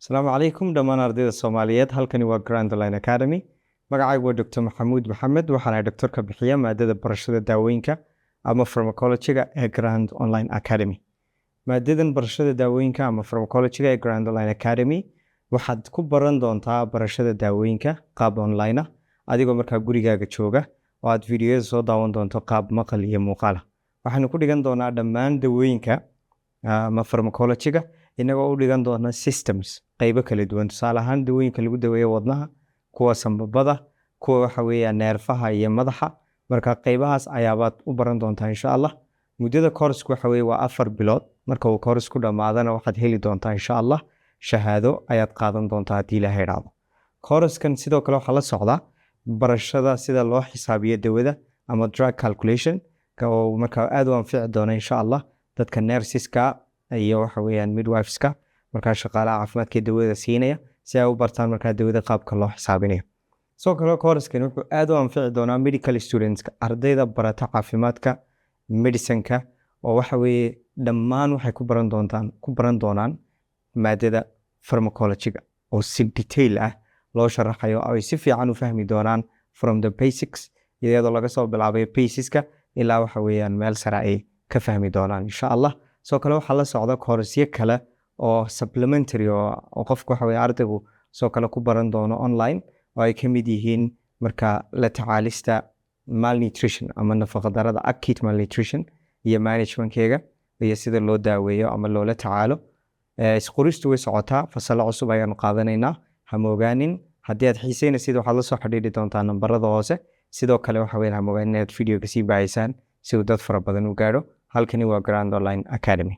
Asalaamu calaykum dhammaan ardayda Soomaaliyeed. Halkani waa Grand Online Academy. Magacaygu waa Dr. Maxamuud Maxamed. Waxaan ahay doctorka bixiya maadada barashada daawooyinka ama pharmacology-ga ee Grand Online Academy. Maadadan barashada daawooyinka ama pharmacology-ga ee Grand Online Academy waxaad ku baran doontaa barashada daawooyinka qaab online ah adigoo markaa gurigaaga jooga oo aad fiidiyoyada soo daawan doonto qaab maqal iyo muuqaal ah. Waxaanu ku dhigan doonaa dhammaan daawooyinka ama pharmacology-ga inagoo u dhigan doona systems qaybo kala duwan. Tusaale ahaan daawooyinka lagu daweeyo wadnaha, kuwa sambabada, kuwa waxa weeyaan neerfaha iyo madaxa. Marka qaybahaas ayaabaad u baran doontaa insha Allah. Muddada course-ku waxa weeye waa 4 bilood. Marka uu course-ku dhamaadana waxaad heli doontaa insha Allah shahaado ayaad qaadan doontaa haddii Ilaahay raado. Course-kan sidoo kale waxaa la socda barashada sida loo xisaabiyo dawada ama drug calculation oo markaa aad u anfici doona insha Allah dadka nurses-ka iyo waxa weeyaan midwives-ka markaa shaqaalaha caafimaadka dawada siinaya si ay u bartaan markaa dawada qaabka loo xisaabinayo. Sidoo kale course-kan wuxuu aad u anfici doonaa medical students-ka ardayda barata caafimaadka medicine-ka oo waxa weeye dhammaan waxay ku baran doonaan maadada pharmacology-ga oo si detail ah loo sharaxayo ay si fiican u fahmi doonaan from the basics iyadoo laga soo bilaabay basics-ka ilaa waxa weeyaan meel sare ay ka fahmi doonaan insha Allah. Sidoo kale waxaa la socda course-yo kale oo supplementary oo qofku waxa weeye ardaygu soo kale ku baran doono online oo ay ka mid yihiin marka la tacaalista malnutrition ama nafaqa darada acute malnutrition iyo management-keega iyo sida loo daaweeyo ama loola tacaalo. Isqoristu way socotaa, fasalo cusub ayaan qaadanaynaa. Ha moogaanin haddii aad xiiseynaysid waxaad la soo xiriiri doontaa nambarada hoose. Sidoo kale waxa weeye ha moogaanin inaad video ka sii baahisaan si uu dad fara badan u gaadho. Halkani waa Grand Online Academy.